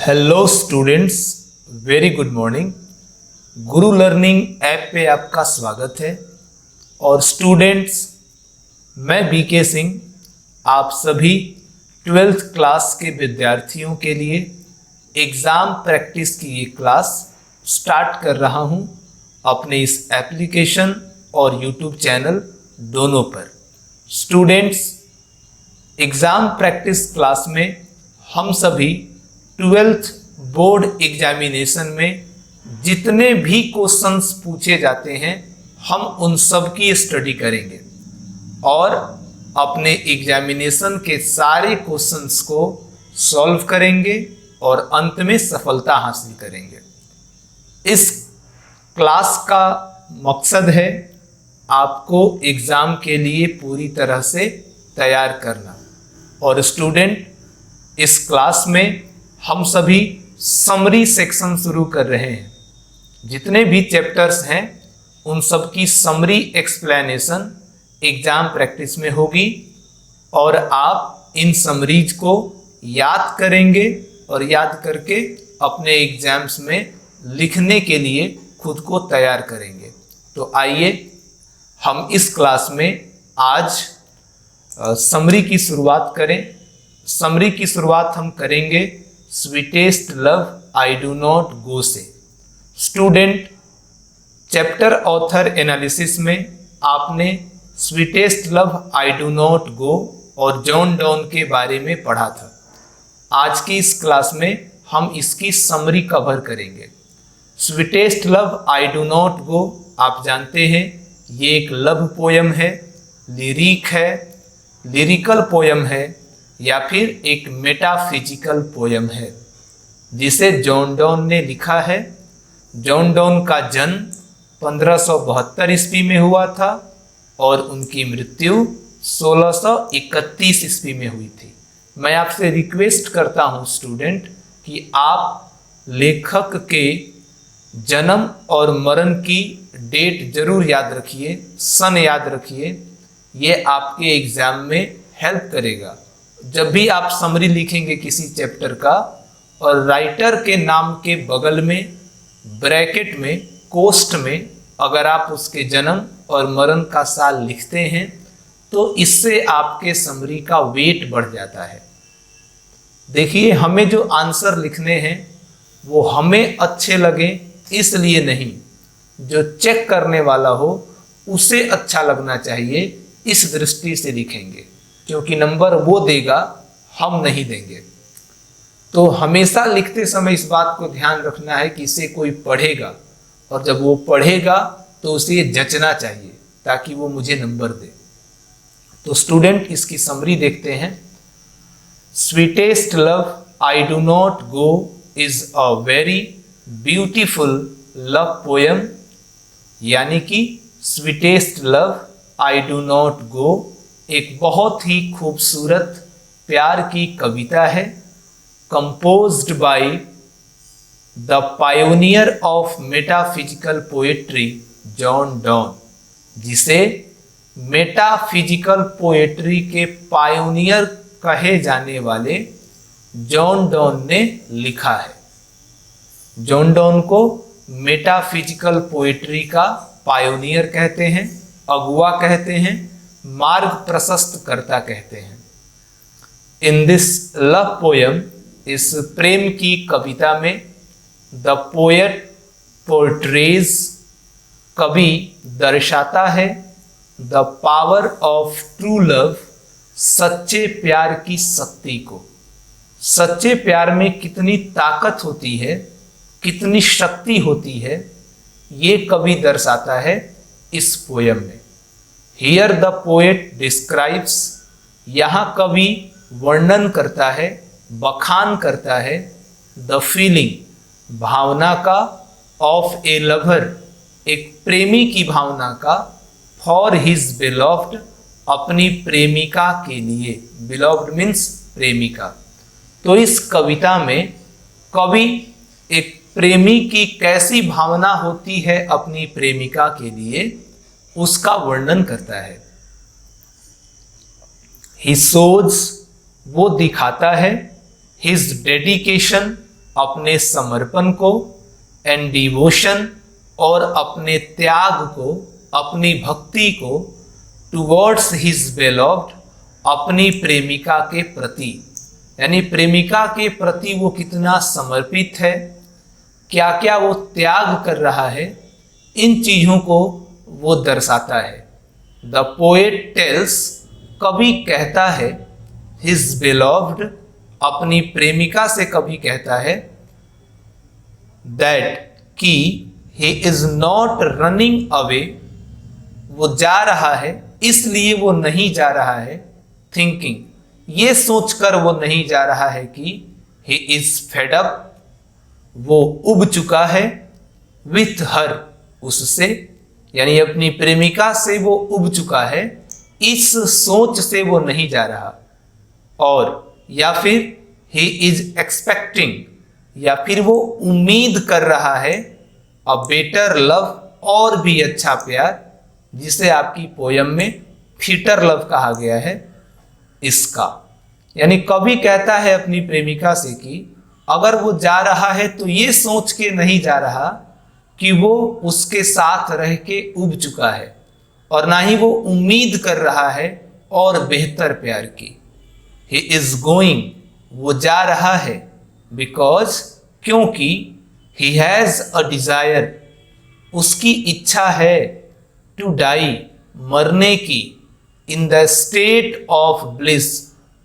Hello students, very good morning. गुरु learning app पे आपका स्वागत है। और स्टूडेंट्स, मैं बीके सिंह आप सभी 12th क्लास के विद्यार्थियों के लिए एग्ज़ाम प्रैक्टिस की ये क्लास स्टार्ट कर रहा हूँ अपने इस एप्लीकेशन और यूट्यूब चैनल दोनों पर। स्टूडेंट्स, एग्ज़ाम प्रैक्टिस क्लास में हम सभी 12th बोर्ड एग्जामिनेशन में जितने भी क्वेश्चंस पूछे जाते हैं हम उन सब की स्टडी करेंगे और अपने एग्जामिनेशन के सारे क्वेश्चंस को सॉल्व करेंगे और अंत में सफलता हासिल करेंगे। इस क्लास का मकसद है आपको एग्ज़ाम के लिए पूरी तरह से तैयार करना। और स्टूडेंट, इस क्लास में हम सभी समरी सेक्शन शुरू कर रहे हैं। जितने भी चैप्टर्स हैं उन सब की समरी एक्सप्लेनेशन एग्ज़ाम प्रैक्टिस में होगी और आप इन समरीज को याद करेंगे और याद करके अपने एग्जाम्स में लिखने के लिए खुद को तैयार करेंगे। तो आइए हम इस क्लास में आज समरी की शुरुआत करें। समरी की शुरुआत हम करेंगे sweetest love I do not go से। स्टूडेंट, चैप्टर ऑथर एनालिसिस में आपने sweetest love I do not go और जॉन डॉन के बारे में पढ़ा था। आज की इस क्लास में हम इसकी समरी कवर करेंगे। Sweetest love I do not go आप जानते हैं ये एक लव पोयम है, लिरिक है, लिरिकल पोयम है या फिर एक मेटाफिजिकल पोयम है जिसे जॉन डॉन ने लिखा है। जॉन डॉन का जन्म 1572 ईस्वी में हुआ था और उनकी मृत्यु 1631 ईस्वी में हुई थी। मैं आपसे रिक्वेस्ट करता हूं स्टूडेंट कि आप लेखक के जन्म और मरण की डेट जरूर याद रखिए, सन याद रखिए। ये आपके एग्जाम में हेल्प करेगा। जब भी आप समरी लिखेंगे किसी चैप्टर का और राइटर के नाम के बगल में ब्रैकेट में कोष्ठ में अगर आप उसके जन्म और मरण का साल लिखते हैं तो इससे आपके समरी का वेट बढ़ जाता है। देखिए, हमें जो आंसर लिखने हैं वो हमें अच्छे लगे इसलिए नहीं, जो चेक करने वाला हो उसे अच्छा लगना चाहिए, इस दृष्टि से लिखेंगे क्योंकि नंबर वो देगा, हम नहीं देंगे। तो हमेशा लिखते समय इस बात को ध्यान रखना है कि इसे कोई पढ़ेगा और जब वो पढ़ेगा तो उसे जचना चाहिए ताकि वो मुझे नंबर दे। तो स्टूडेंट, इसकी समरी देखते हैं। Sweetest love I do not go is a very beautiful love poem, यानी कि sweetest love I do not go एक बहुत ही खूबसूरत प्यार की कविता है, composed by the pioneer of metaphysical poetry John Donne, जिसे मेटाफिजिकल पोएट्री के पायोनियर कहे जाने वाले जॉन डॉन ने लिखा है। जॉन डॉन को मेटाफिजिकल पोएट्री का पायोनियर कहते हैं, अगुआ कहते हैं, मार्ग प्रशस्त करता कहते हैं। इन दिस लव पोयम, इस प्रेम की कविता में द पोएट पोर्ट्रेज, कवि दर्शाता है the power of true love, सच्चे प्यार की शक्ति को। सच्चे प्यार में कितनी ताकत होती है, कितनी शक्ति होती है, ये कवि दर्शाता है इस पोयम में। हियर द पोएट डिस्क्राइब्स, यहाँ कवि वर्णन करता है, बखान करता है द फीलिंग, भावना का, ऑफ ए लवर, एक प्रेमी की भावना का, फॉर हिज बिलॉव्ड, अपनी प्रेमिका के लिए। बिलॉव्ड मीन्स प्रेमिका। तो इस कविता में कवि एक प्रेमी की कैसी भावना होती है अपनी प्रेमिका के लिए उसका वर्णन करता है। ही शोज, वो दिखाता है, हिज डेडिकेशन, अपने समर्पण को एंड डिवोशन और अपने त्याग को, अपनी भक्ति को टुवर्ड्स हिज बेलव्ड, अपनी प्रेमिका के प्रति, यानी प्रेमिका के प्रति वो कितना समर्पित है, क्या क्या वो त्याग कर रहा है, इन चीज़ों को वो दर्शाता है। द पोएट टेल्स, कवि कहता है, हिज बेलव्ड, अपनी प्रेमिका से कवि कहता है, दैट कि he is not running away, वो जा रहा है, इसलिए वो नहीं जा रहा है, थिंकिंग, ये सोचकर वो नहीं जा रहा है कि ही इज फेड अप, वो उब चुका है, विथ हर, उससे, यानी अपनी प्रेमिका से वो उब चुका है, इस सोच से वो नहीं जा रहा, और या फिर ही इज एक्सपेक्टिंग, या फिर वो उम्मीद कर रहा है अ बेटर लव, और भी अच्छा प्यार, जिसे आपकी पोयम में फीटर लव कहा गया है, इसका। यानी कवि कहता है अपनी प्रेमिका से कि अगर वो जा रहा है तो ये सोच के नहीं जा रहा कि वो उसके साथ रह के उब चुका है, और ना ही वो उम्मीद कर रहा है और बेहतर प्यार की। ही इज गोइंग, वो जा रहा है, बिकॉज, क्योंकि, ही हैज अ डिजायर, उसकी इच्छा है, टू डाई, मरने की, in the state of bliss,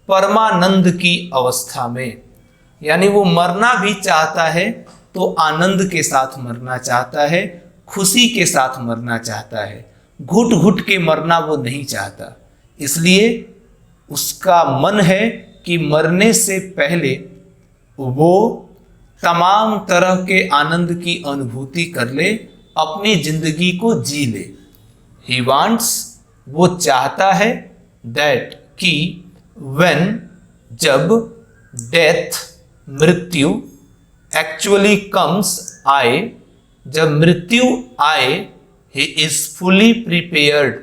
परमानंद की अवस्था में, यानी वो मरना भी चाहता है तो आनंद के साथ मरना चाहता है, खुशी के साथ मरना चाहता है, घुट घुट के मरना वो नहीं चाहता। इसलिए उसका मन है कि मरने से पहले वो तमाम तरह के आनंद की अनुभूति कर ले, अपनी जिंदगी को जी ले। ही वांट्स, वो चाहता है, दैट कि व्हेन, जब, डेथ, मृत्यु, एक्चुअली कम्स, आए, जब मृत्यु आए, ही इज फुली प्रिपेयर्ड,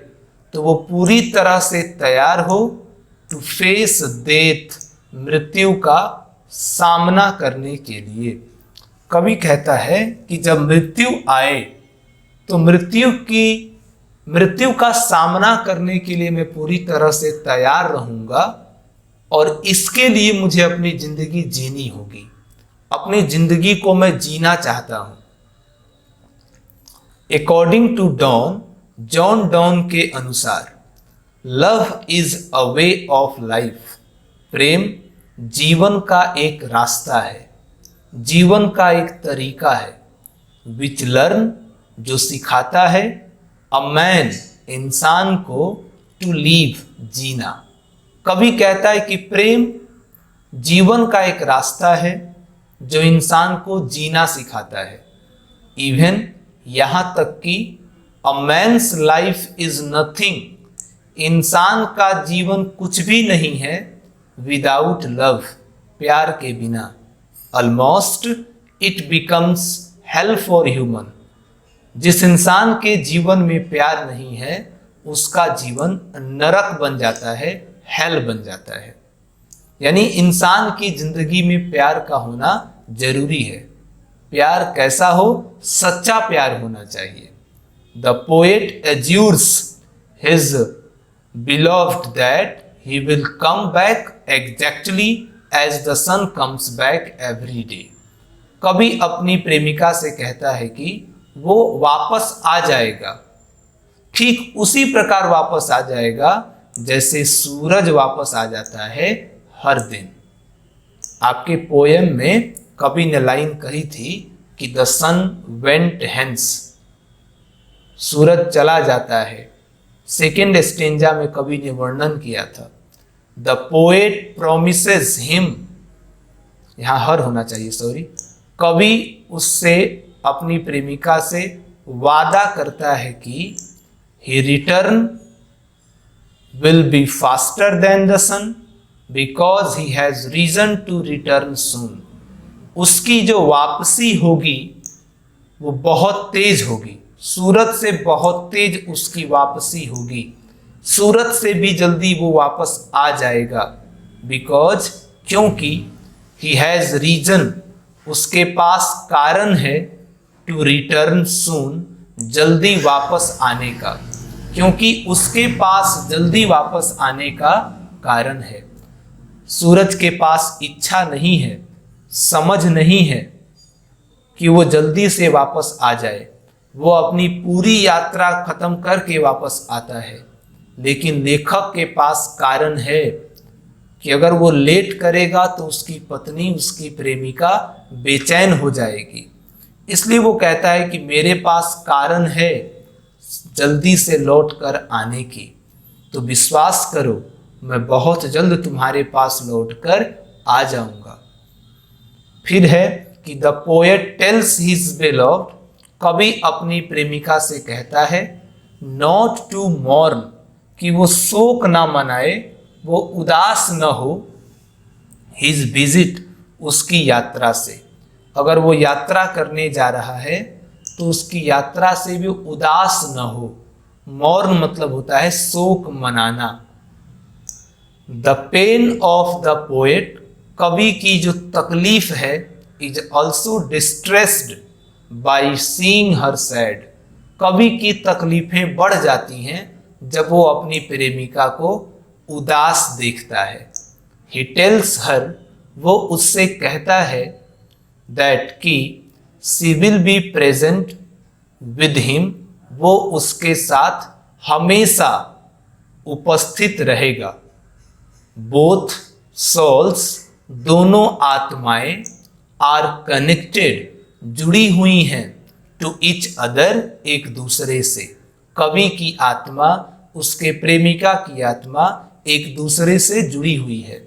तो वो पूरी तरह से तैयार हो, टू फेस डेथ, मृत्यु का सामना करने के लिए। कवि कहता है कि जब मृत्यु आए तो मृत्यु का सामना करने के लिए मैं पूरी तरह से तैयार रहूंगा, और इसके लिए मुझे अपनी जिंदगी जीनी होगी, अपनी जिंदगी को मैं जीना चाहता हूं। According to Donne, John Donne के अनुसार, love is a way of life, प्रेम जीवन का एक रास्ता है, जीवन का एक तरीका है, विच लर्न, जो सिखाता है, अ मैन, इंसान को, टू लीव, जीना। कवि कहता है कि प्रेम जीवन का एक रास्ता है जो इंसान को जीना सिखाता है। इवन, यहाँ तक कि अ मैन्स लाइफ इज नथिंग, इंसान का जीवन कुछ भी नहीं है, विदाउट लव, प्यार के बिना। Almost it becomes hello for human, जिस इंसान के जीवन में प्यार नहीं है उसका जीवन नरक बन जाता है, हेल बन जाता है। यानी इंसान की जिंदगी में प्यार का होना जरूरी है। प्यार कैसा हो? सच्चा प्यार होना चाहिए। The poet assures his beloved that he will come back exactly as the sun comes back every day। कवि अपनी प्रेमिका से कहता है कि वो वापस आ जाएगा, ठीक उसी प्रकार वापस आ जाएगा जैसे सूरज वापस आ जाता है हर दिन। आपके पोएम में कवि ने लाइन कही थी कि द सन वेंट हेंस, सूरज चला जाता है। सेकेंड स्टेंजा में कवि ने वर्णन किया था, द पोएट प्रोमिसेस हिम, यहां हर होना चाहिए, सॉरी, कवि उससे, अपनी प्रेमिका से वादा करता है कि he return will be faster than the sun because he has reason to return soon. उसकी जो वापसी होगी वो बहुत तेज होगी, सूरज से बहुत तेज उसकी वापसी होगी, सूरज से भी जल्दी वो वापस आ जाएगा। बिकॉज, क्योंकि, ही हैज रीजन, उसके पास कारण है टू रिटर्न सून, जल्दी वापस आने का, क्योंकि उसके पास जल्दी वापस आने का कारण है। सूरज के पास इच्छा नहीं है, समझ नहीं है कि वो जल्दी से वापस आ जाए। वो अपनी पूरी यात्रा खत्म करके वापस आता है, लेकिन लेखक के पास कारण है कि अगर वो लेट करेगा तो उसकी पत्नी, उसकी प्रेमिका बेचैन हो जाएगी। इसलिए वो कहता है कि मेरे पास कारण है जल्दी से लौट कर आने की, तो विश्वास करो मैं बहुत जल्द तुम्हारे पास लौट कर आ जाऊंगा। फिर है कि the poet tales his beloved, कवि अपनी प्रेमिका से कहता है नॉट टू मॉर्न, कि वो शोक ना मनाए, वो उदास न हो, हिज विजिट, उसकी यात्रा से। अगर वो यात्रा करने जा रहा है तो उसकी यात्रा से भी उदास न हो। मौर्न मतलब होता है शोक मनाना। The pain of the poet, कवि की जो तकलीफ है, is also distressed by seeing her sad, कवि की तकलीफें बढ़ जाती हैं जब वो अपनी प्रेमिका को उदास देखता है। ही टेल्स हर, वो उससे कहता है दैट कि she will be present with him, वो उसके साथ हमेशा उपस्थित रहेगा। बोथ सोल्स, दोनों आत्माएं, आर कनेक्टेड, जुड़ी हुई हैं, टू ईच अदर, एक दूसरे से। कवि की आत्मा, उसके प्रेमिका की आत्मा एक दूसरे से जुड़ी हुई है।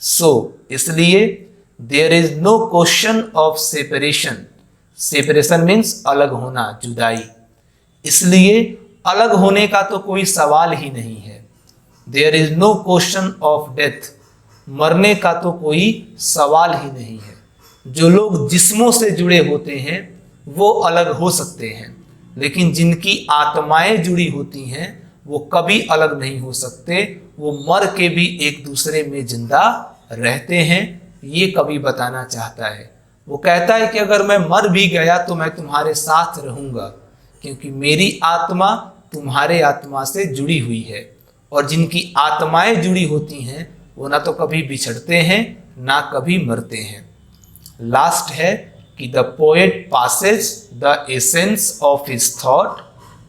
सो इसलिए there is no question of separation, separation means अलग होना, जुदाई, इसलिए अलग होने का तो कोई सवाल ही नहीं है। There is no question of death, मरने का तो कोई सवाल ही नहीं है। जो लोग जिस्मों से जुड़े होते हैं वो अलग हो सकते हैं, लेकिन जिनकी आत्माएं जुड़ी होती हैं वो कभी अलग नहीं हो सकते, वो मर के भी एक दूसरे में जिंदा रहते हैं। ये कवि बताना चाहता है। वो कहता है कि अगर मैं मर भी गया तो मैं तुम्हारे साथ रहूंगा, क्योंकि मेरी आत्मा तुम्हारे आत्मा से जुड़ी हुई है, और जिनकी आत्माएं जुड़ी होती हैं वो ना तो कभी बिछड़ते हैं ना कभी मरते हैं। लास्ट है कि the poet Passage the essence of his thought,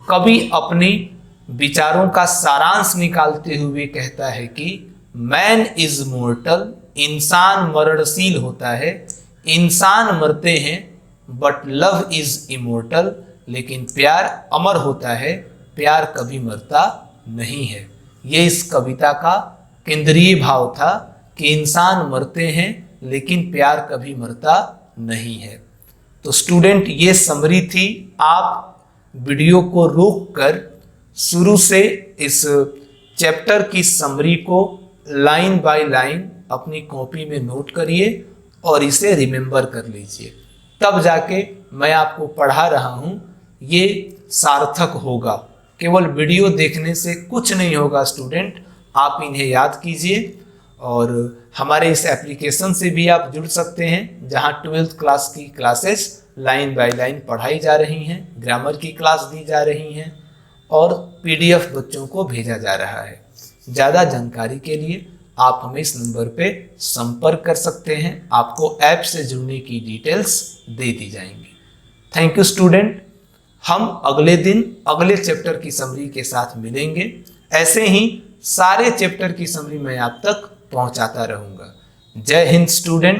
कवि अपनी विचारों का सारांश निकालते हुए कहता है कि मैन इज मोर्टल, इंसान मरणशील होता है, इंसान मरते हैं, बट लव इज इमोर्टल, लेकिन प्यार अमर होता है, प्यार कभी मरता नहीं है। ये इस कविता का केंद्रीय भाव था कि इंसान मरते हैं लेकिन प्यार कभी मरता नहीं है। तो स्टूडेंट, ये समरी थी। आप वीडियो को रोक कर शुरू से इस चैप्टर की समरी को लाइन बाय लाइन अपनी कॉपी में नोट करिए और इसे रिमेंबर कर लीजिए, तब जाके मैं आपको पढ़ा रहा हूँ ये सार्थक होगा। केवल वीडियो देखने से कुछ नहीं होगा स्टूडेंट, आप इन्हें याद कीजिए। और हमारे इस एप्लीकेशन से भी आप जुड़ सकते हैं, जहां 12th क्लास की क्लासेस लाइन बाय लाइन पढ़ाई जा रही हैं, ग्रामर की क्लास दी जा रही हैं और PDF बच्चों को भेजा जा रहा है। ज़्यादा जानकारी के लिए आप हमें इस नंबर पे संपर्क कर सकते हैं, आपको ऐप से जुड़ने की डिटेल्स दे दी जाएंगी। Thank you student. हम अगले दिन अगले चैप्टर की समरी के साथ मिलेंगे। ऐसे ही सारे चैप्टर की समरी मैं आप तक पहुंचाता रहूंगा। जय हिंद स्टूडेंट।